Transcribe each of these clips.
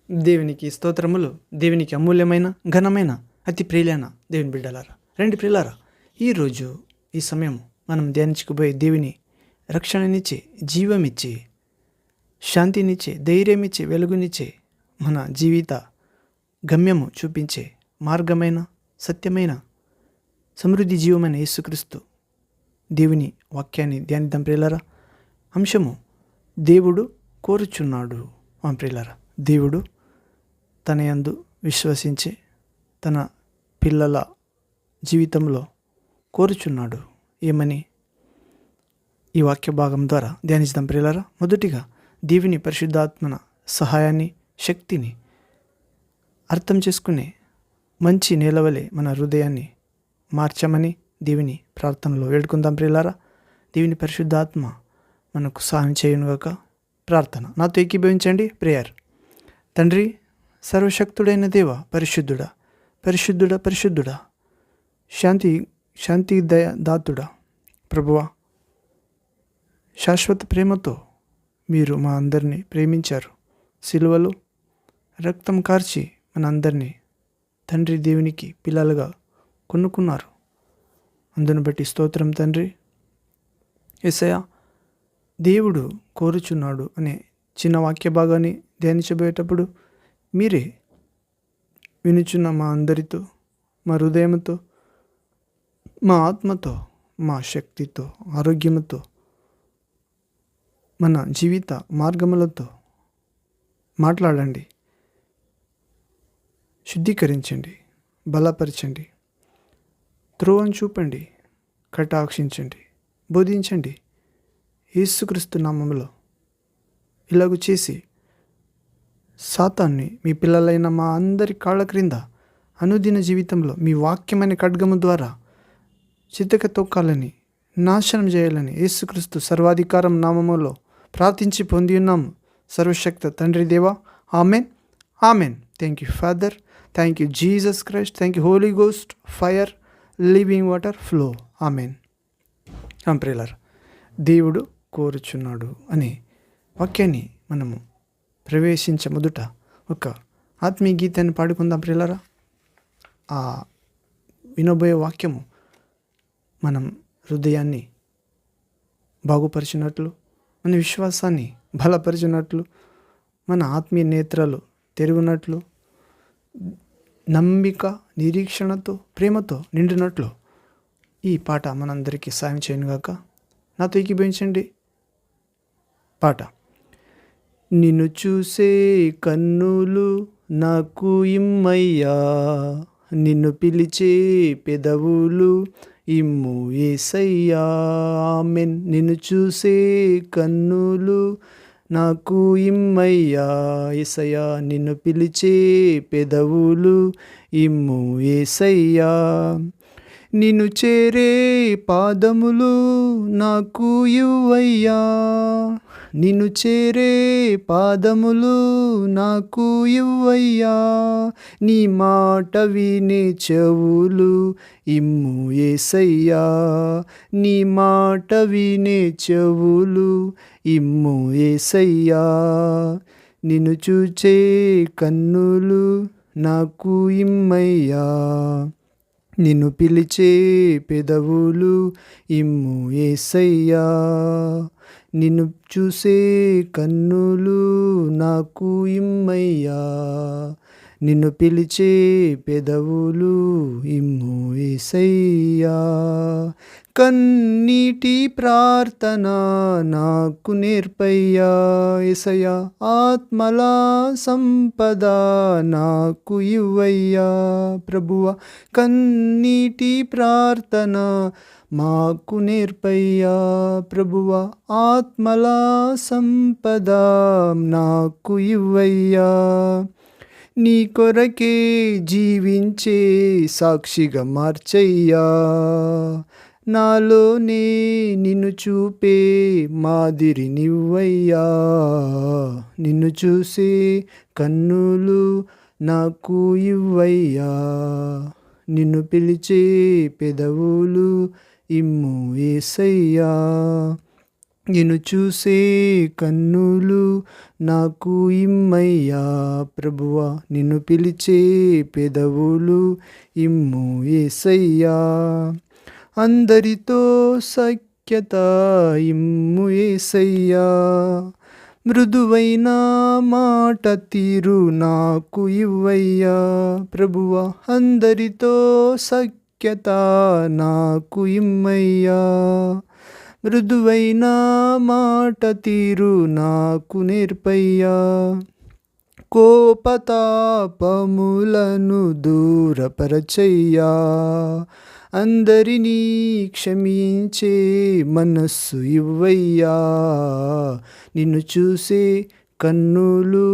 దేవునికి స్తోత్రములు. దేవునికి అమూల్యమైన ఘనమైన అతి ప్రియులైన దేవుని బిడ్డలారా, రండి ప్రియులారా, ఈరోజు ఈ సమయం మనం ధ్యానించుకుపోయే దేవుని రక్షణనిచ్చే, జీవమిచ్చే, శాంతినిచ్చే, ధైర్యమిచ్చే, వెలుగునిచ్చే, మన జీవిత గమ్యము చూపించే మార్గమైన, సత్యమైన, సమృద్ధి జీవమైన యేసుక్రీస్తు దేవుని వాక్యాన్ని ధ్యానిద్దాం ప్రియులారా. అంశము దేవుడు కోరుచున్నాడు. ప్రియులారా, దేవుడు తన యందు విశ్వసించే తన పిల్లల జీవితంలో కోరుచున్నాడు. ఏమని ఈ వాక్య భాగం ద్వారా ధ్యానిస్తాం ప్రియులారా. మొదటిగా దేవుని పరిశుద్ధాత్మన సహాయాన్ని, శక్తిని అర్థం చేసుకునే మంచి నేలవలే మన హృదయాన్ని మార్చమని దేవుని ప్రార్థనలో వేడుకుందాం ప్రియులారా. దేవుని పరిశుద్ధాత్మ మనకు సహాయం చేయునుగాక. ప్రార్థన నాతో ఏకీభవించండి. ప్రేయర్. తండ్రి, సర్వశక్తుడైన దేవ, పరిశుద్ధుడా, పరిశుద్ధుడా, పరిశుద్ధుడా, శాంతి దాతుడా, ప్రభువా, శాశ్వత ప్రేమతో మీరు మా అందరినీ ప్రేమించారు. సిలువలో రక్తం కార్చి మన అందరినీ తండ్రి దేవునికి పిల్లలుగా కొనుక్కున్నారు. అందును బట్టి స్తోత్రం తండ్రి. యేసయ్యా, దేవుడు కోరుచున్నాడు అనే చిన్న వాక్య భాగాన్ని ధ్యానించబోయేటప్పుడు మీరే వినుచున్న మా అందరితో, మా హృదయంతో, మా ఆత్మతో, మా శక్తితో, ఆరోగ్యముతో, మన జీవిత మార్గములతో మాట్లాడండి, శుద్ధీకరించండి, బలపరచండి, త్రోవను చూపండి, కటాక్షించండి, బోధించండి. యేసుక్రీస్తు నామములో ఇలాగు చేసి సాతాన్ని మీ పిల్లలైన మా అందరి కాళ్ళ క్రింద అనుదిన జీవితంలో మీ వాక్యమైన ఖడ్గము ద్వారా చితక తొక్కాలని, నాశనం చేయాలని యేసుక్రీస్తు సర్వాధికారం నామములో ప్రార్థించి పొంది ఉన్నాము. సర్వశక్త తండ్రి దేవా, amen, amen. Thank you father, thank you Jesus Christ, thank you holy ghost, fire, living water, flow. Amen. ప్రియులారా, దేవుడు కోరుచున్నాడు అనే వాక్యాన్ని మనము ప్రవేశించే మొదట ఒక ఆత్మీయ గీతాన్ని పాడుకుందాం ప్రియులారా. ఆ వినబోయే వాక్యము మనం హృదయాన్ని బాగుపరిచినట్లు, మన విశ్వాసాన్ని బలపరిచినట్లు, మన ఆత్మీయ నేత్రాలు తెరుగునట్లు, నమ్మిక, నిరీక్షణతో, ప్రేమతో నిండినట్లు ఈ పాట మనందరికీ సాయం చేయనుగాక. నాతో ఏకీభవించండి. పాట. నిన్ను చూసే కన్నులు నాకు ఇమ్మయ్యా, నిన్ను పిలిచే పెదవులు ఇమ్ము యేసయ్యా. ఆమెన్. నిన్ను చూసే కన్నులు నాకు ఇమ్మయ్యా యేసయ్యా, నిన్ను పిలిచే పెదవులు ఇమ్ము యేసయ్యా. నిన్ను చేరే పాదములు నాకు ఇవ్వయ్యా, నిన్ను చేరే పాదములు నాకు ఇవ్వయ్యా. నీ మాట వినే చెవులు ఇమ్ము యేసయ్యా, నీ మాట వినే చెవులు ఇమ్ము యేసయ్యా. నిన్ను చూచే కన్నులు నాకు ఇమ్మయ్యా, నిన్ను పిలిచే పెదవులు ఇమ్ము యేసయ్యా. నిన్ను చూసే కన్నులు నాకు ఇమ్మయ్యా, నిన్ను పిలిచే పెదవులు ఇమ్ము యేసయ్యా. కన్నీటి ప్రార్థన నాకు నేర్పయ్యా యేసయ్యా, ఆత్మల సంపద నాకు ఇవ్వయ్యా ప్రభువా. కన్నీటి ప్రార్థన మాకు నేర్పయ్యా ప్రభువా, ఆత్మల సంపద నాకు ఇవ్వయ్యా. నీ కొరకే జీవించే సాక్షిగా మార్చయ్యా, నాలోనే నిన్ను చూపే మాదిరి నివ్వయ్యా. నిన్ను చూసే కన్నులు నాకు ఇవ్వయ్యా, నిన్ను పిలిచే పెదవులు ఇమ్ము యేసయ్యా. నిన్ను చూసే కన్నులు నాకు ఇమ్మయ్యా ప్రభువా, నిన్ను పిలిచే పెదవులు ఇమ్ము యేసయ్యా. అందరితో సఖ్యత ఇమ్ము యేసయ్యా, మృదువైన మాట తీరు నాకు ఇవ్వయ్యా ప్రభువా. అందరితో సఖ్యత నాకు ఇమ్మయ్యా, మృదువైన మాట తీరు నాకు నేర్పయ్యా. కోపతాపములను దూరపరచయ్యా, అందరినీ క్షమించే మనస్సు ఇవ్వయ్యా. నిన్ను చూసే కన్నులు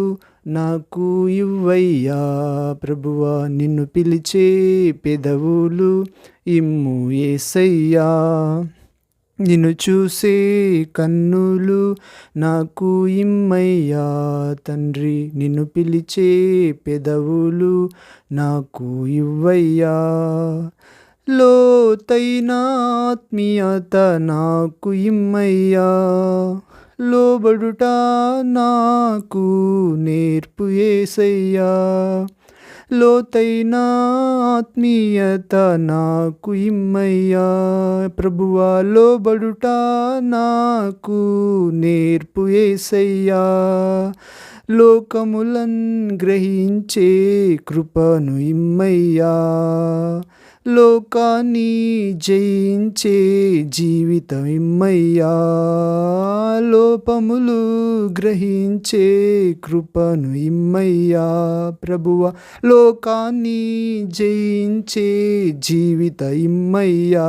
నాకు ఇవ్వయ్యా ప్రభువా, నిన్ను పిలిచే పెదవులు ఇమ్ము యేసయ్యా. నిన్ను చూసే కన్నులు నాకు ఇమ్మయ్యా తండ్రి, నిన్ను పిలిచే పెదవులు నాకు ఇవ్వయ్యా. లోతైన ఆత్మీయత నాకు ఇమ్మయ్యా, లోబడుట నాకు నేర్పు యేసయ్యా. లోతైన ఆత్మీయత నాకు ఇమ్మయ్యా ప్రభువా, లోబడుట నాకు నేర్పు యేసయ్యా. లోకములన్ గ్రహించే కృపను ఇమ్మయ్యా, లోకాన్ని జయించే జీవితం ఇమ్మయ్యా. లోపములు గ్రహించే కృపను ఇమ్మయ్యా ప్రభువా, లోకాన్ని జయించే జీవిత ఇమ్మయ్యా.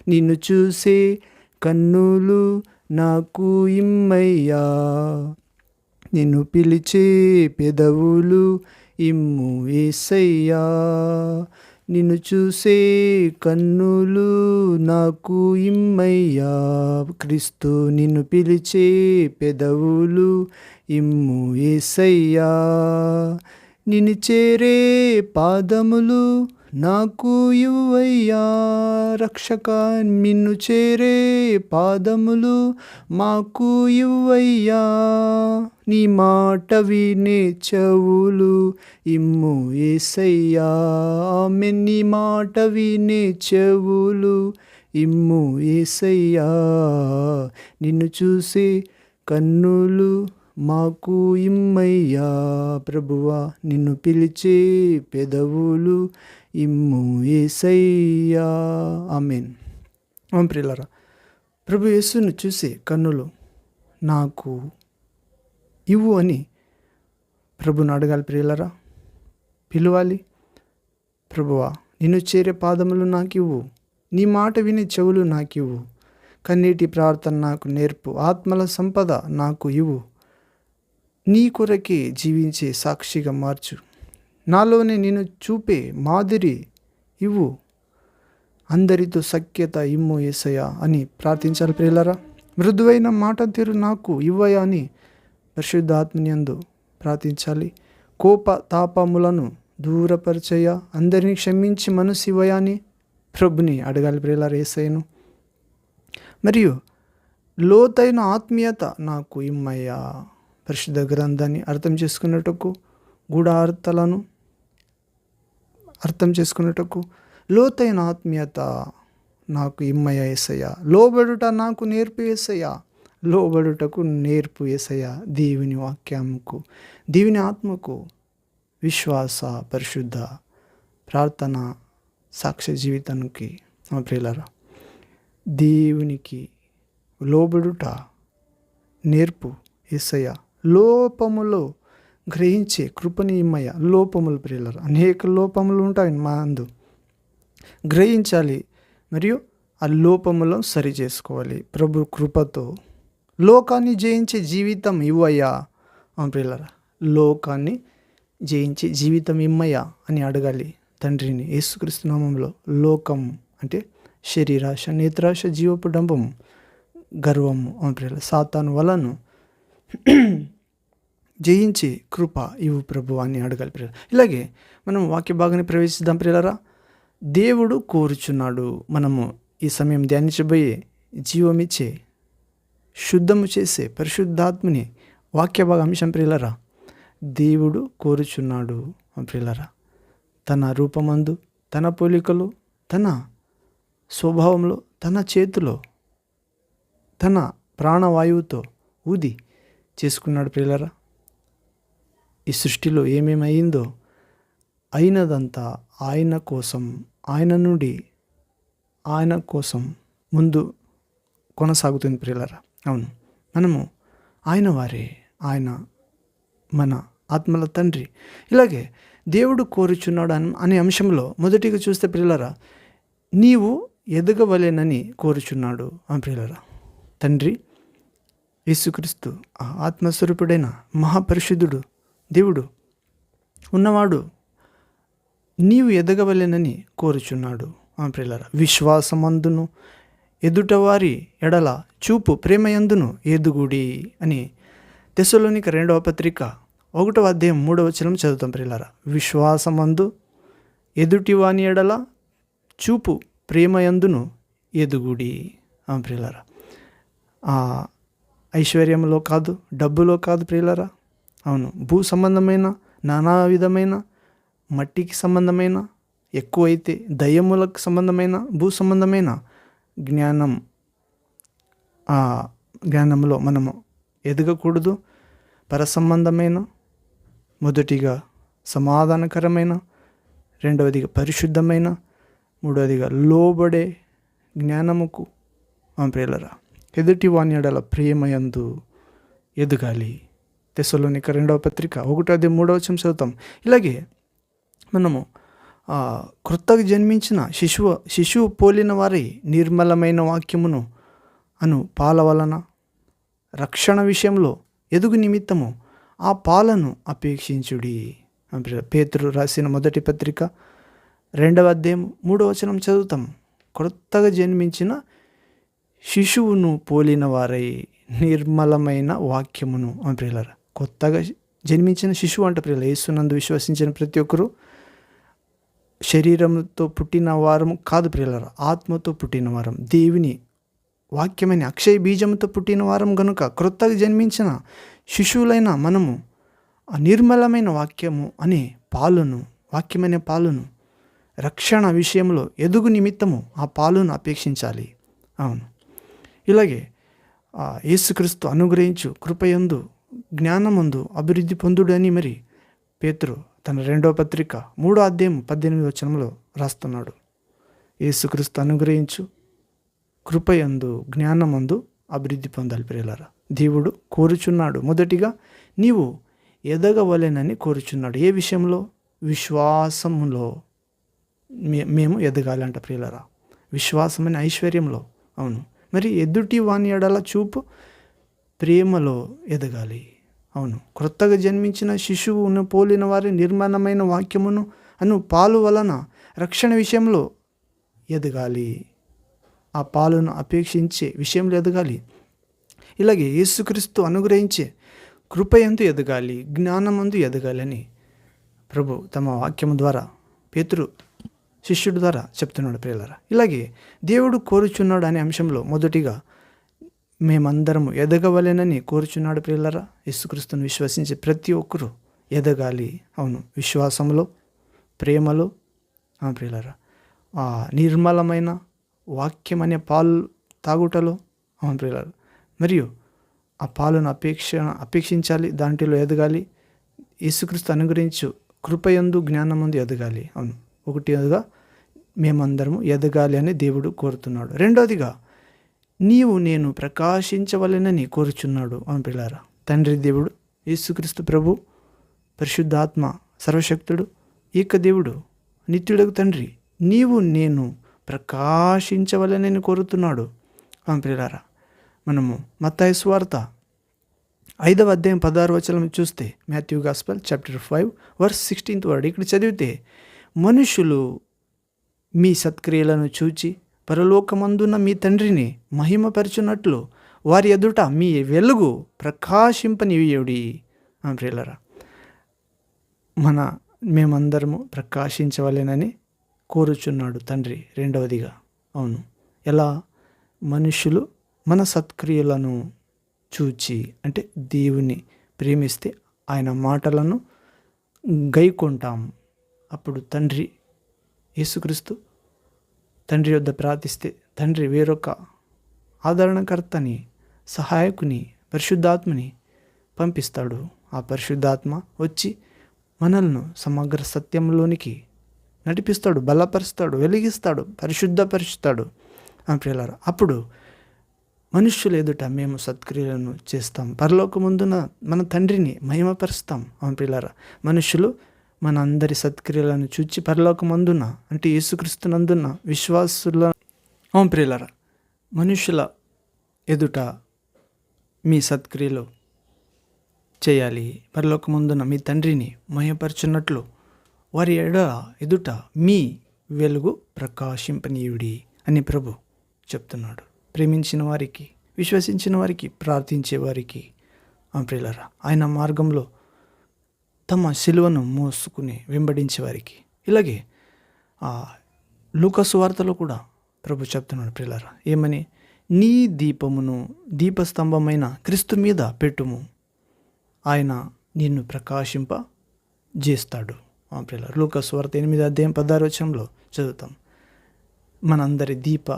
నిన్ను చూసే కన్నులు నాకు ఇమ్మయ్యా, నిన్ను పిలిచే పెదవులు ఇమ్ము యేసయ్యా. నిన్ను చూసే కన్నులు నాకు ఇమ్మయ్యా క్రీస్తు, నిన్ను పిలిచే పెదవులు ఇమ్ము యేసయ్యా. నిన్ను చేరే పాదములు నాకు ఇవ్వయ్యా రక్షక, నిన్ను చేరే పాదములు మాకు ఇవ్వయ్యా. నీ మాట వినే చెవులు ఇమ్ము యేసయ్యా. ఆమేన్. నీ మాట వినే చెవులు ఇమ్ము యేసయ్యా. నిన్ను చూసే కన్నులు మాకు ఇమ్మయ్యా ప్రభువా, నిన్ను పిలిచే పెదవులు ఇమ్ము యేసయ్యా. ఆమేన్. ప్రియులారా, ప్రభు యేసును చూసే కన్నులు నాకు ఇవ్వు అని ప్రభుని అడగాలి. ప్రియులారా, పిలవాలి. ప్రభువా, నిన్ను చేరే పాదములు నాకు ఇవ్వు, నీ మాట వినే చెవులు నాకు ఇవ్వు, కన్నీటి ప్రార్థన నాకు నేర్పు, ఆత్మల సంపద నాకు ఇవ్వు, నీ కొరకే జీవించే సాక్షిగా మార్చు, నాలోనే నేను చూపే మాదిరి ఇవ్వు, అందరితో సఖ్యత ఇమ్ము యేసయ్యా అని ప్రార్థించాలి. ప్రియులారా, మృదువైన మాట తీరు నాకు ఇవ్వయా అని పరిశుద్ధ ఆత్మనియందు ప్రార్థించాలి. కోప తాపములను దూరపరిచయ్యా, అందరినీ క్షమించి మనసు ఇవ్వయా అని ప్రభుని అడగాలి. ప్రియులారా, యేసయ్యను. మరియు లోతైన ఆత్మీయత నాకు ఇమ్మయ్యా. పరిశుద్ధ గ్రంథాన్ని అర్థం చేసుకున్నట్టుకు, గూఢార్థాలను అర్థం చేసుకున్నట్టుకు లోతైన ఆత్మీయత నాకు ఇమ్మయ్య యేసయ్యా. లోబడుట నాకు నేర్పు యేసయ్యా. లోబడుటకు నేర్పు యేసయ్యా. దేవుని వాక్యముకు, దేవుని ఆత్మకు విశ్వాస, పరిశుద్ధ ప్రార్థన, సాక్ష్య జీవితానికి ప్రియులారా, దేవునికి లోబడుట నేర్పు యేసయ్యా. లోపములో గ్రహించే కృపని ఇమ్మయ్య. లోపములు ప్రియులారా, అనేక లోపములు ఉంటాయి మా అందు, గ్రహించాలి మరియు ఆ లోపములను సరి చేసుకోవాలి. ప్రభు కృపతో లోకాన్ని జయించే జీవితం ఇవ్వయ్యా. ప్రియులారా, లోకాన్ని జయించే జీవితం ఇమ్మయ్యా అని అడగాలి తండ్రిని. యేసుక్రీస్తు నామములో లోకం అంటే శరీరాశ, నేత్రాశ, జీవపు డంబము, గర్వము, ప్రియులారా, సాతాను వలను జయించే కృప ఇవ్వు ప్రభు అని అడగాలి ప్రియులారా. ఇలాగే మనం వాక్య భాగాన్ని ప్రవేశిద్దాం ప్రియులారా. దేవుడు కోరుచున్నాడు మనము ఈ సమయం ధ్యానించబోయే జీవమిచ్చే శుద్ధము చేసే పరిశుద్ధాత్మని వాక్య భాగ అంశం ప్రియులరా దేవుడు కోరుచున్నాడు ప్రియులరా. తన రూపమందు, తన పోలికలు, తన స్వభావంలో, తన చేతిలో, తన ప్రాణవాయువుతో ఊది చేసుకున్నాడు ప్రియులరా. ఈ సృష్టిలో ఏమేమైందో అయినదంతా ఆయన కోసం, ఆయన నుండి ఆయన కోసం ముందు కొనసాగుతుంది ప్రియులరా. అవును, మనము ఆయన వారే, ఆయన మన ఆత్మల తండ్రి. ఇలాగే దేవుడు కోరుచున్నాడు అనే అంశంలో మొదటిగా చూస్తే ప్రియులరా, నీవు ఎదగవలెనని కోరుచున్నాడు అని ప్రియులరా. తండ్రి యేసుక్రీస్తు ఆ ఆత్మస్వరూపుడైన మహాపరిశుద్ధుడు దేవుడు ఉన్నవాడు నీవు ఎదగవలెనని కోరుచున్నాడు అని ప్రియులరా. విశ్వాసమందును ఎదుటవారి ఎడల చూపు ప్రేమయందును ఎదుగుడి అని తెస్సలోనిక 2వ పత్రిక 1వ అధ్యాయం 3వ వచనం చదువుతాం ప్రియులారా. విశ్వాసమందు ఎదుటివాని ఎడల చూపు ప్రేమయందును ఎదుగుడి ప్రియులారా. ఐశ్వర్యంలో కాదు, డబ్బులో కాదు ప్రియులారా. అవును, భూ సంబంధమైన, నానా విధమైన, మట్టికి సంబంధమైన, ఎక్కువైతే దయ్యములకు సంబంధమైన, భూ సంబంధమైన జ్ఞానంలో మనము ఎదగకూడదు. పరసంబంధమైన, మొదటిగా సమాధానకరమైన, రెండవదిగా పరిశుద్ధమైన, మూడవదిగా లోబడే జ్ఞానముకు ప్రియులరా ఎదుటి వాని ఎడల ప్రేమయందు ఎదగాలి. తెస్సలోనిక 2వ పత్రిక 1-3 వచనం చదువుతాం. ఇలాగే మనము క్రొత్తగా జన్మించిన శిశువు పోలిన వారి నిర్మలమైన వాక్యమును పాల వలన రక్షణ విషయంలో ఎదుగు నిమిత్తము ఆ పాలను అపేక్షించుడి. పేతురు రాసిన మొదటి పత్రిక 2వ అధ్యాయం 3వ వచనం చదువుతాం. క్రొత్తగా జన్మించిన శిశువును పోలిన వారై నిర్మలమైన వాక్యమును ప్రియులరా. కొత్తగా జన్మించిన శిశువు అంటే ప్రియుల యేసునందు విశ్వసించిన ప్రతి ఒక్కరూ శరీరంతో పుట్టిన వారము కాదు ప్రియులరా, ఆత్మతో పుట్టిన వారం, దేవుని వాక్యమైన అక్షయ బీజంతో పుట్టిన వారం గనుక క్రొత్తగా జన్మించిన శిశువులైన మనము ఆ నిర్మలమైన వాక్యము అనే పాలును, వాక్యమైన పాలును రక్షణ విషయంలో ఎదుగు నిమిత్తము ఆ పాలును అపేక్షించాలి. అవును, ఇలాగే యేసుక్రీస్తు అనుగ్రహించు కృపయందు జ్ఞానమందు అభివృద్ధి పొందుడని మరి పేతురు తన 2వ పత్రిక 3వ అధ్యాయం 18వ వచనంలో రాస్తున్నాడు. యేసుక్రీస్తు అనుగ్రహించు కృపయందు జ్ఞానమందు అభివృద్ధి పొందాలి ప్రియులారా. దేవుడు కోరుచున్నాడు, మొదటిగా నీవు ఎదగవలెనని కోరుచున్నాడు. ఏ విషయంలో? విశ్వాసములో మేము ఎదగాలంట ప్రియులారా. విశ్వాసమైన ఐశ్వర్యంలో. అవును, మరి ఎదుటి వాని ఎడల చూపు ప్రేమలో ఎదగాలి. అవును, క్రొత్తగా జన్మించిన శిశువును పోలిన వారి నిర్మాణమైన వాక్యమును పాలు వలన రక్షణ విషయంలో ఎదగాలి. ఆ పాలును అపేక్షించే విషయంలో ఎదగాలి. ఇలాగే యేసుక్రీస్తు అనుగ్రహించే కృపయందు ఎదగాలి, జ్ఞానమందు ఎదగాలని ప్రభు తమ వాక్యము ద్వారా పేతురు శిష్యుడి ద్వారా చెప్తున్నాడు ప్రియులారా. ఇలాగే దేవుడు కోరుచున్నాడు అనే అంశంలో మొదటిగా మేమందరము ఎదగవలెనని కోరుచున్నాడు ప్రియులారా. యేసుక్రీస్తును విశ్వసించే ప్రతి ఒక్కరూ ఎదగాలి. అవును, విశ్వాసంలో, ప్రేమలో ప్రియులారా, నిర్మలమైన వాక్యం అనే పాలు తాగుటలో ప్రియులారా, మరియు ఆ పాలను అపేక్షించాలి, దాంట్లో ఎదగాలి. యేసుక్రీస్తు అనుగ్రహించు కృపయందు జ్ఞానమందు ఎదగాలి. అవును, ఒకటిగా మేమందరము ఎదగాలి అని దేవుడు కోరుతున్నాడు. రెండవదిగా నేను ప్రకాశించవలెనని కోరుచున్నాడు ప్రియులారా. తండ్రి దేవుడు, యేసుక్రీస్తు ప్రభు, పరిశుద్ధాత్మ, సర్వశక్తుడు, ఏక దేవుడు, నిత్యుడకు తండ్రి, నేను ప్రకాశించవలెనని కోరుతున్నాడు ప్రియులారా. మనము మత్తయి సువార్త 5వ అధ్యాయం 16వ వచనం చూస్తే, Matthew gospel chapter 5 verse 16th word ఇక్కడ చదివితే, మనుషులు మీ సత్క్రియలను చూచి పరలోకమందున్న మీ తండ్రిని మహిమపరచున్నట్లు వారి ఎదుట మీ వెలుగు ప్రకాశింపనియుడి ప్రియులారా. మేమందరము ప్రకాశించవలెనని కోరుచున్నాడు తండ్రి. రెండవదిగా అవును, ఎలా? మనుషులు మన సత్క్రియలను చూచి, అంటే దేవుని ప్రేమిస్తే ఆయన మాటలను గైకొంటాం. అప్పుడు తండ్రి యేసుక్రీస్తు తండ్రి వద్ద ప్రార్థిస్తే తండ్రి వేరొక ఆదరణకర్తని, సహాయకుని, పరిశుద్ధాత్మని పంపిస్తాడు. ఆ పరిశుద్ధాత్మ వచ్చి మనల్ని సమగ్ర సత్యంలోనికి నడిపిస్తాడు, బలపరుస్తాడు, వెలిగిస్తాడు, పరిశుద్ధపరుస్తాడు. ప్రియులారా, అప్పుడు మనుష్యుల ఎదుట మేము సత్క్రియలను చేస్తాం, పరలోకమందున మన తండ్రిని మహిమపరుస్తాం. ప్రియులారా, మనుష్యులు మన అందరి సత్క్రియలను చూచి పరలోకమందున, అంటే యేసుక్రీస్తునందున విశ్వాసుల ప్రియులారా, మనుష్యుల ఎదుట మీ సత్క్రియలు చేయాలి, పరలోకమందున మీ తండ్రిని మహిమపరచున్నట్లు వారి ఎదుట మీ వెలుగు ప్రకాశింపనీయుడి అని ప్రభు చెప్తున్నాడు. ప్రేమించిన వారికి, విశ్వసించిన వారికి, ప్రార్థించే వారికి ప్రియులారా, ఆయన మార్గంలో తమ సిలువను మోసుకుని వెంబడించే వారికి. ఇలాగే లూకా సువార్తలో కూడా ప్రభు చెప్తున్నాడు ప్రియులారా, ఏమని? నీ దీపమును దీపస్తంభమైన క్రీస్తు మీద పెట్టుము, ఆయన నిన్ను ప్రకాశింప చేస్తాడు. ప్రియులారా, లూకా సువార్త 8:16 చదువుతాం. మనందరి దీప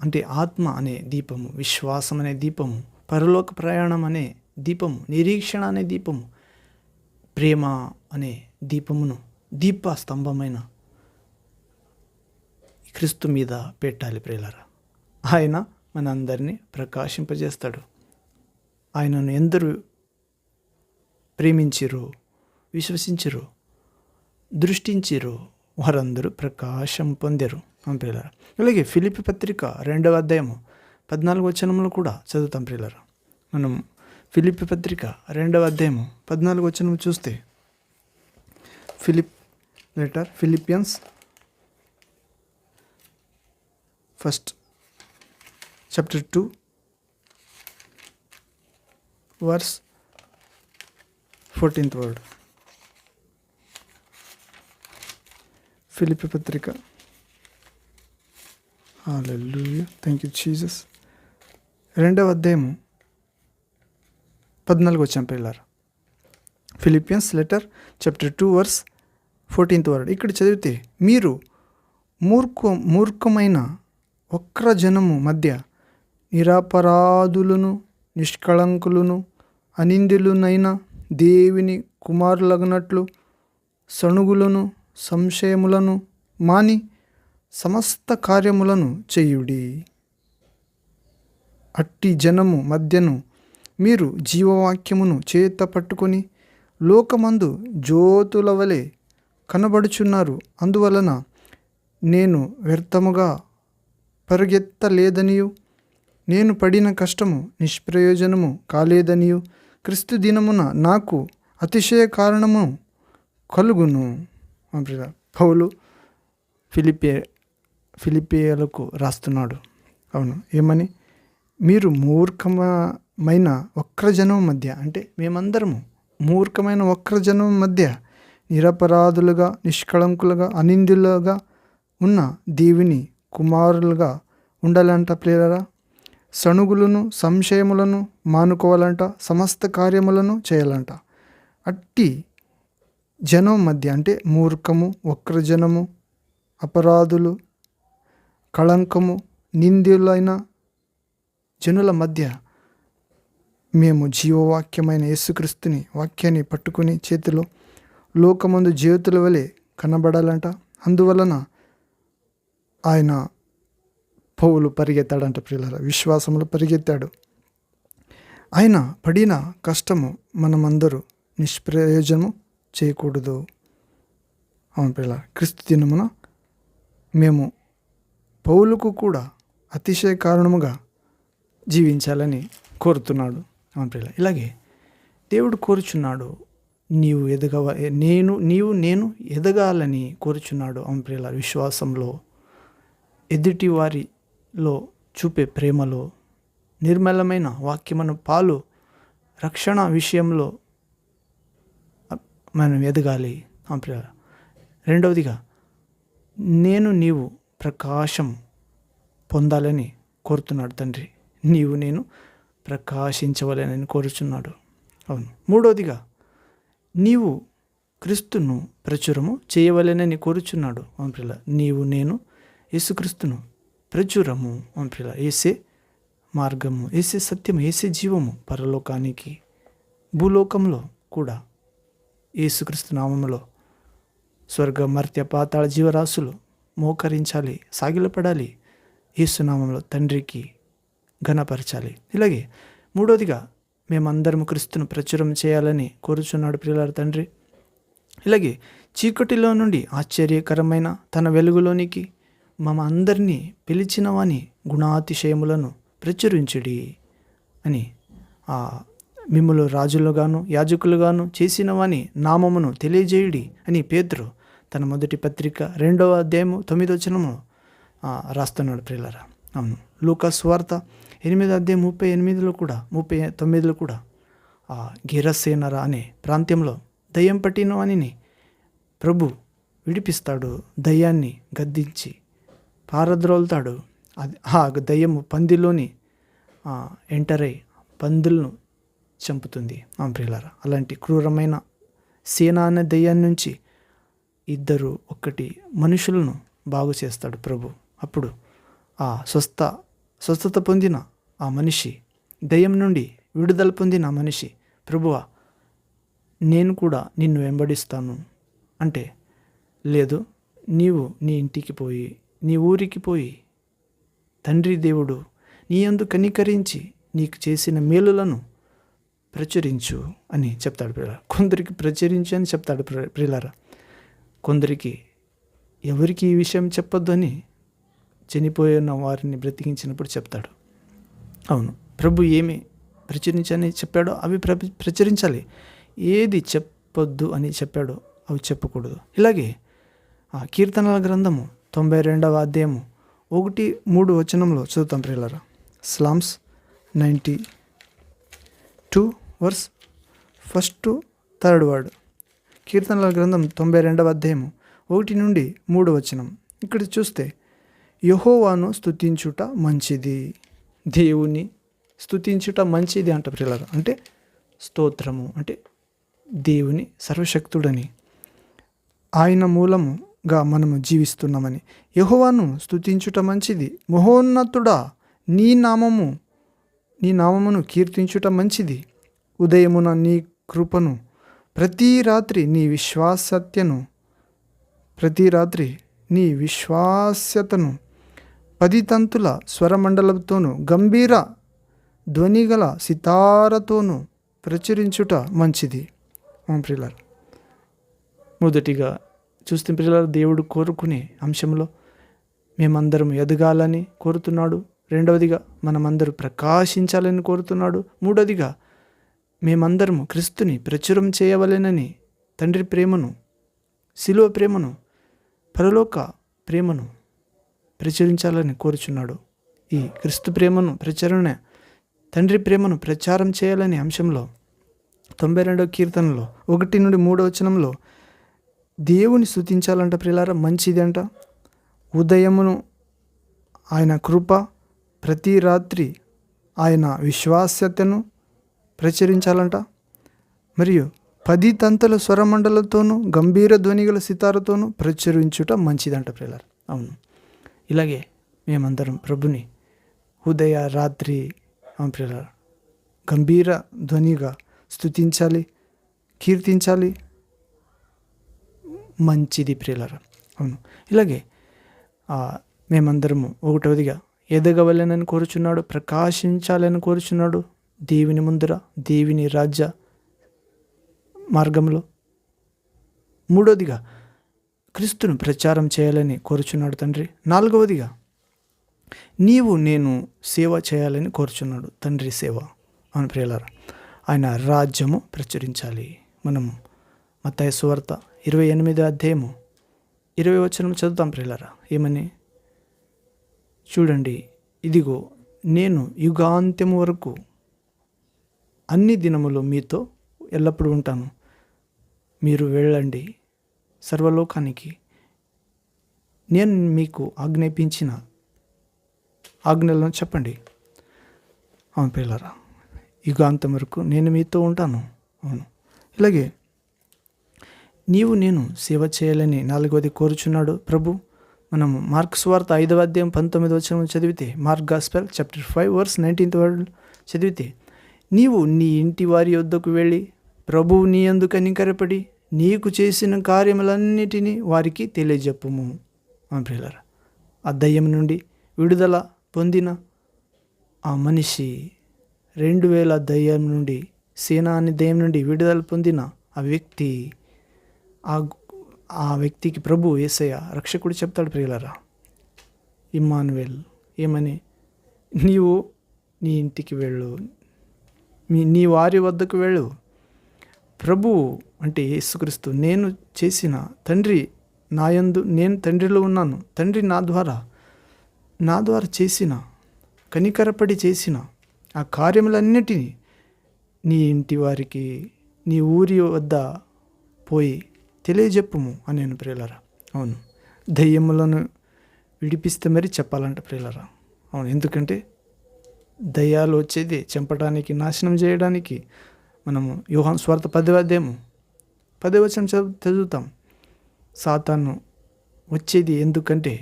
అంటే ఆత్మ అనే దీపము, విశ్వాసం అనే దీపము, పరలోక ప్రయాణం అనే దీపము, నిరీక్షణ అనే దీపము, ప్రేమ అనే దీపమును దీపస్తంభమైన క్రీస్తు మీద పెట్టాలి ప్రియులారా. ఆయన మనందరినీ ప్రకాశింపజేస్తాడు. ఆయనను ఎందరూ ప్రేమించిరో, విశ్వసించిరో, దృష్టించిరో వారందరూ ప్రకాశం పొందారు ప్రియులారా. అలాగే ఫిలిప్పీ పత్రిక 2:14 కూడా చదువుతాం ప్రియులారా. మనం ఫిలిప్పీ పత్రిక 2:14 చూస్తే, Philippians chapter 2 verse 14th word. Philippi పత్రిక, hallelujah, thank you Jesus, 2:14 pillar. Philippians letter chapter 2 verse 14th word. ఇక్కడ చదివితే, మీరు మూర్ఖమైన వక్ర జనము మధ్య నిరపరాధులను, నిష్కళంకులను, అనింద్యులునైన దేవుని కుమారులగునట్లు సణుగులను, సంశయములను మాని సమస్త కార్యములను చేయుడి. అట్టి జనము మధ్యను మీరు జీవవాక్యమును చేత పట్టుకొని లోకమందు జ్యోతుల వలె కనబడుచున్నారు. అందువలన నేను వ్యర్థముగా పరుగెత్తలేదనియు, నేను పడిన కష్టము నిష్ప్రయోజనము కాలేదనియు, క్రీస్తు దినమున నాకు అతిశయ కారణము కలుగును. పౌలు ఫిలిపియలకు రాస్తున్నాడు. అవును, ఏమని? మీరు మూర్ఖమైన వక్రజనం మధ్య, అంటే మేమందరము మూర్ఖమైన వక్రజనం మధ్య నిరపరాధులుగా, నిష్కళంకులుగా, అనింద్యులుగా ఉన్న దేవుని కుమారులుగా ఉండాలంట ప్రియులారా. సణుగులను, సంశయములను మానుకోవాలంట, సమస్త కార్యములను చేయాలంట. అట్టి జనం మధ్య, అంటే మూర్ఖము, వక్రజనము, అపరాధులు, కళంకము, నింద్యులైన జనుల మధ్య మేము జీవవాక్యమైన యేసుక్రీస్తుని వాక్యాన్ని పట్టుకుని చేతిలో లోకమందు జ్యోతుల వలె కనబడాలంట. అందువలన ఆయన పౌలు పరిగెత్తాడంట ప్రియులారా, విశ్వాసంలో పరిగెత్తాడు. ఆయన పడిన కష్టము మనమందరూ నిష్ప్రయోజనము చేయకూడదు. అవును ప్రియులారా, క్రీస్తు దినమున మేము పౌలుకు కూడా అతిశయ కారణముగా జీవించాలని కోరుతున్నాడు. అవును ప్రియులారా, ఇలాగే దేవుడు కోరుచున్నాడు, నీవు నేను ఎదగాలని కోరుచున్నాడు. అవును ప్రియులారా, విశ్వాసంలో, ఎదుటి వారిలో చూపే ప్రేమలో, నిర్మలమైన వాక్యమును పాలు రక్షణ విషయంలో మనం ఎదగాలి. రెండవదిగా, నీవు ప్రకాశం పొందాలని కోరుతున్నాడు తండ్రి. నేను ప్రకాశించవలెనని కోరుచున్నాడు. అవును. మూడవదిగా నీవు క్రీస్తును ప్రచురము చేయవలెనని కోరుచున్నాడు. అవును ప్రియుల, నీవు నేను యేసుక్రీస్తును ప్రచురము. అవును ప్రియుల, ఏసే మార్గము, ఏసే సత్యము, ఏసే జీవము. పరలోకానికి భూలోకంలో కూడా యేసుక్రీస్తు నామములో స్వర్గ మర్త్య పాతాళ జీవరాశులు మోకరించాలి, సాగిలపడాలి. యేసునామంలో తండ్రికి ఘనపరచాలి. ఇలాగే మూడవదిగా మేమందరము క్రీస్తును ప్రచురం చేయాలని కోరుచున్నాడు ప్రియులార తండ్రి. ఇలాగే చీకటిలో నుండి ఆశ్చర్యకరమైన తన వెలుగులోనికి మమ్మ అందరినీ పిలిచిన వాని గుణాతిశయములను ప్రచురించుడి అని, మిమ్ములు రాజులుగాను యాజకులుగాను చేసిన వాని నామమును తెలియజేయుడి అని పేతురు తన మొదటి పత్రిక 2వ అధ్యాయము 9వ వచనములో రాస్తున్నాడు ప్రియులారా. అవును. లూకా సువార్త 8వ అధ్యాయం 38లో కూడా 39లో కూడా గెరసేనరా అనే ప్రాంతంలో దయ్యం పట్టిన వానిని ప్రభు విడిపిస్తాడు. దయ్యాన్ని గద్దించి పారద్రోలుతాడు. అది దయ్యము పందిలోని ఎంటర్ అయి పందులను చంపుతుంది. ప్రియులారా, అలాంటి క్రూరమైన సేన అనే దయ్యాన్ని నుంచి 2 మనుషులను బాగు చేస్తాడు ప్రభు. అప్పుడు స్వస్థత పొందిన ఆ మనిషి, దయ్యం నుండి విడుదల పొందిన ఆ మనిషి, ప్రభువా నేను కూడా నిన్ను వెంబడిస్తాను అంటే, లేదు, నీవు నీ ఇంటికి పోయి నీ ఊరికి పోయి తండ్రి దేవుడు నీ యందు కనికరించి నీకు చేసిన మేలులను ప్రచురించు అని చెప్తాడు ప్రియులారా. కొందరికి ప్రచురించు అని చెప్తాడు ప్రియులారా. కొందరికి ఎవరికి ఈ విషయం చెప్పొద్దు అని చనిపోయిన వారిని బ్రతికించినప్పుడు చెప్తాడు. అవును, ప్రభు ఏమి ప్రచురించని చెప్పాడో అవి ప్రచురించాలి. ఏది చెప్పొద్దు అని చెప్పాడో అవి చెప్పకూడదు. ఇలాగే కీర్తనల గ్రంథము 92వ అధ్యాయము 1-3 వచనంలో చదువుతాం ప్రియులారా. Psalms 92 verse 1-3 word. కీర్తనల గ్రంథం 92వ అధ్యాయము 1-3 వచనం. ఇక్కడ చూస్తే యెహోవాను స్తుతించుట మంచిది, దేవుని స్తుతించుట మంచిది అంట ప్రియులారా. అంటే స్తోత్రము అంటే దేవుని సర్వశక్తుడని, ఆయన మూలముగా మనము జీవిస్తున్నామని. యెహోవాను స్తుతించుట మంచిది, మహోన్నతుడా నీ నామమును కీర్తించుట మంచిది. ఉదయమున నీ కృపను, ప్రతి రాత్రి నీ విశ్వాస్యతను 10 తంతుల స్వరమండలంతోనూ గంభీర ధ్వనిగల సితారతోనూ ప్రచురించుట మంచిది. ప్రియులారా, మొదటిగా చూస్తే ప్రియులారా, దేవుడు కోరుకునే అంశంలో మేమందరం ఎదగాలని కోరుతున్నాడు. రెండవదిగా మనమందరూ ప్రకాశించాలని కోరుతున్నాడు. మూడవదిగా మేమందరము క్రీస్తుని ప్రచురం చేయవలెనని తండ్రి ప్రేమను, శిలువ ప్రేమను, పరలోక ప్రేమను ప్రచురించాలని కోరుచున్నాడు. ఈ క్రీస్తు ప్రేమను తండ్రి ప్రేమను ప్రచారం చేయాలనే అంశంలో 92వ కీర్తనలో 1-3 వచనంలో దేవుని స్తుతించాలంట ప్రియులారా. మంచిది అంట. ఉదయమును ఆయన కృప, ప్రతి రాత్రి ఆయన విశ్వాస్యతను ప్రచురించాలంట. మరియు 10 తంతుల స్వరమండలతోనూ గంభీర ధ్వనిగల సితారతోనూ ప్రచురించుట మంచిదంట ప్రియులారా. అవును, ఇలాగే మేమందరం ప్రభుని ఉదయ రాత్రి ప్రియులారా గంభీర ధ్వనిగా స్తుతించాలి, కీర్తించాలి. మంచిది ప్రియులారా. అవును, ఇలాగే మేమందరము 1వదిగా ఎదగవలెనని కోరుచున్నాడు, ప్రకాశించాలని కోరుచున్నాడు దేవుని ముందర, దేవుని రాజ్య మార్గంలో. 3వదిగా క్రీస్తును ప్రచారం చేయాలని కోరుచున్నాడు తండ్రి. 4వదిగా నీవు నేను సేవ చేయాలని కోరుచున్నాడు తండ్రి. సేవ అవును ప్రియులారా, ఆయన రాజ్యము ప్రచురించాలి. మనము మత్తయి సువార్త 28వ అధ్యాయము 20వ వచనం చదువుతాం ప్రియులారా. ఏమని? చూడండి, ఇదిగో నేను యుగాంత్యము వరకు అన్ని దినములు మీతో ఎల్లప్పుడూ ఉంటాను. మీరు వెళ్ళండి సర్వలోకానికి, నేను మీకు ఆజ్ఞాపించిన ఆజ్ఞలను చెప్పండి. అవును ప్రియులారా, యుగాంతం వరకు నేను మీతో ఉంటాను. అవును. ఇలాగే నేను సేవ చేయాలని 4వది కోరుచున్నాడు ప్రభు. మనము మార్కు సువార్త 5వ అధ్యాయం 19వ వచనం చదివితే, Mark gospel chapter 5 verse 19th word చదివితే, నీవు నీ ఇంటి వారి యొద్దకు వెళ్ళి ప్రభువు నీ యందు కనికరపడి నీకు చేసిన కార్యములన్నిటినీ వారికి తెలియజెప్పుము. ప్రియులారా, ఆ దయ్యం నుండి విడుదల పొందిన ఆ మనిషి 2000 దయ్యం నుండి, సేన అనే దయ్యం నుండి విడుదల పొందిన ఆ వ్యక్తి, ఆ వ్యక్తికి ప్రభు యేసయ్య రక్షకుడు చెప్తాడు ప్రియులారా, ఇమ్మానువేల్ ఏమని, నీవు నీ ఇంటికి వెళ్ళు, నీ వారి వద్దకు వెళ్ళు. ప్రభు అంటే యేసుక్రీస్తు, నేను చేసిన తండ్రి నాయందు, నేను తండ్రిలో ఉన్నాను, తండ్రి నా ద్వారా చేసిన, కనికరపడి చేసిన ఆ కార్యములన్నిటినీ నీ ఇంటి వారికి, నీ ఊరి వద్ద పోయి తెలియజెప్పుము అని నేను ప్రియులారా. అవును, దయ్యములను విడిపిస్తే మరి చెప్పాలంట ప్రియులారా. అవును, ఎందుకంటే దయ్యాలు వచ్చేది చంపడానికి, నాశనం చేయడానికి. మనము యోహాను సువార్త 10వ అధ్యాయం 10వ వచనం చదువుతాం. సాతాను వచ్చేది ఎందుకంటే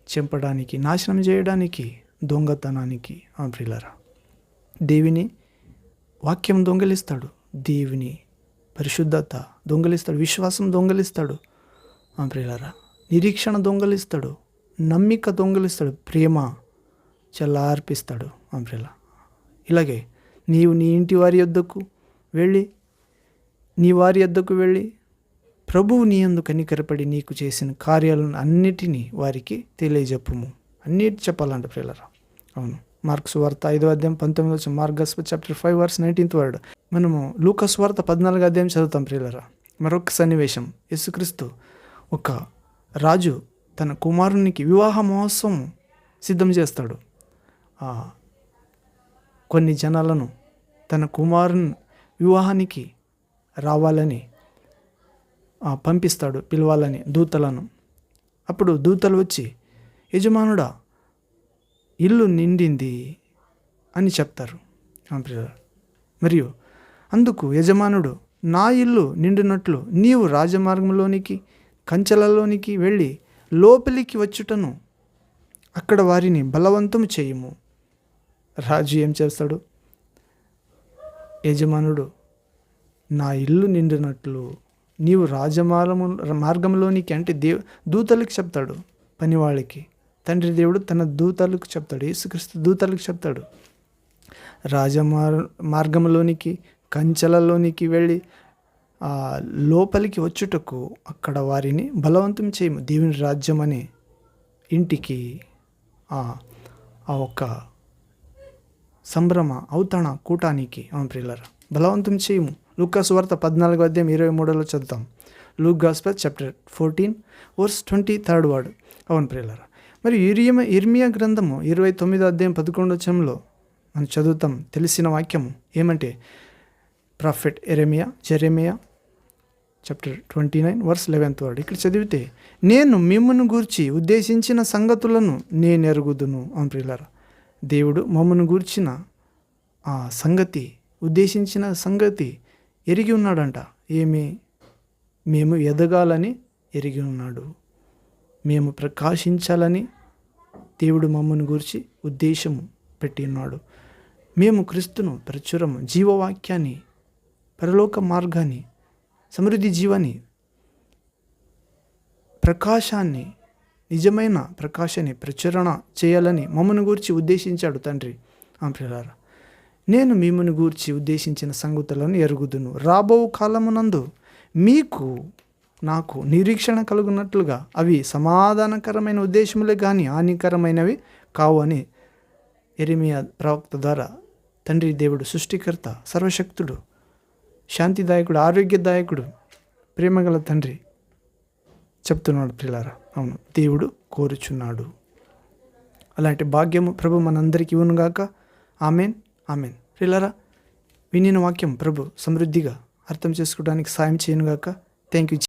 చంపడానికి, నాశనం చేయడానికి, దొంగతనానికి. ప్రియులారా, దేవుని వాక్యం దొంగలిస్తాడు, దేవుని పరిశుద్ధత దొంగలిస్తాడు, విశ్వాసం దొంగలిస్తాడు. ప్రియులారా, నిరీక్షణ దొంగలిస్తాడు, నమ్మిక దొంగలిస్తాడు, ప్రేమ చల్లార్పిస్తాడు. ప్రియుల, ఇలాగే నీవు నీ ఇంటి వారి యొద్దకు వెళ్ళి ప్రభువు నీ యందు కనికరపడి నీకు చేసిన కార్యాలను అన్నిటినీ వారికి తెలియజెప్పుము. అన్నిటి చెప్పాలంట ప్రియులారా. అవును, మార్కు సువార్త 5వ అధ్యాయం 19వ వచనం, Mark gospel chapter 5 verse 19th word. మనము లూకా సువార్త 14వ అధ్యాయం చదువుతాం ప్రియులారా. మరొక సన్నివేశం, యేసుక్రీస్తు ఒక రాజు తన కుమారునికి వివాహ మహోత్సవం సిద్ధం చేస్తాడు. కొన్ని జనాలను తన కుమారుని వివాహానికి రావాలని పంపిస్తాడు, పిలవాలని దూతలను. అప్పుడు దూతలు వచ్చి, యజమానుడా ఇల్లు నిండింది అని చెప్తారు. మరియు అందుకు యజమానుడు, నా ఇల్లు నిండినట్లు నీవు రాజమార్గంలోనికి, కంచెలలోనికి వెళ్ళి లోపలికి వచ్చుటను అక్కడ వారిని బలవంతం చేయుము. రాజు ఏం చేస్తాడు? యజమానుడు, నా ఇల్లు నిండినట్లు నీవు మార్గంలోనికి అంటే దూతలకు చెప్తాడు, పనివాళ్ళకి. తండ్రి దేవుడు తన దూతలకు చెప్తాడు, యేసుక్రీస్తు దూతలకు చెప్తాడు, మార్గంలోనికి, కంచెలలోనికి వెళ్ళి లోపలికి వచ్చుటకు అక్కడ వారిని బలవంతం చేయము. దేవుని రాజ్యం అనే ఇంటికి ఆ ఒక్క సంభ్రమ ఔతణ కూటానికి ప్రియులారా బలవంతం చేయము. లూకా సువార్త 14వ అధ్యాయం 23లో చదువుతాం. Luke gospel chapter 14 verse 23rd word. అవును ప్రియులారా. మరి ఇర్మియా గ్రంథము 29వ అధ్యాయం 11వ వచనంలో మనం చదువుతాం తెలిసిన వాక్యము ఏమంటే, prophet Jeremiah chapter 29 verse 11th word. ఇక్కడ చదివితే, నేను మిమ్మును గూర్చి ఉద్దేశించిన సంగతులను నేను ఎరుగుదును. ప్రియులారా, దేవుడు మమ్మను గూర్చిన ఆ సంగతి, ఉద్దేశించిన సంగతి ఎరిగి ఉన్నాడంట. మేము ఎదగాలని ఎరిగి ఉన్నాడు, మేము ప్రకాశించాలని దేవుడు మమ్మను గూర్చి ఉద్దేశము పెట్టి ఉన్నాడు. మేము క్రీస్తును ప్రచురము, జీవవాక్యాన్ని, పరలోక మార్గాన్ని, సమృద్ధి జీవాన్ని, ప్రకాశాన్ని, నిజమైన ప్రకాశాన్ని ప్రచురణ చేయాలని మమ్మను గూర్చి ఉద్దేశించాడు తండ్రి. ప్రియులారా, నేను మిమ్మల్ని గూర్చి ఉద్దేశించిన సంగతులను ఎరుగుదును. రాబో కాలమునందు మీకు నాకు నిరీక్షణ కలుగునట్లుగా అవి సమాధానకరమైన ఉద్దేశములే కానీ హానికరమైనవి కావు అని యెరెమీయా ప్రవక్త ద్వారా తండ్రి దేవుడు, సృష్టికర్త, సర్వశక్తుడు, శాంతిదాయకుడు, ఆరోగ్యదాయకుడు, ప్రేమగల తండ్రి చెప్తున్నాడు ప్రియులారా. అవును, దేవుడు కోరుచున్నాడు. అలాంటి భాగ్యము ప్రభు మనందరికీ ఇవ్వనుగాక. Amen, amen. ప్రియులారా, వినిన వాక్యం ప్రభు సమృద్ధిగా అర్థం చేసుకోవడానికి సాయం చేయనుగాక. Thank you.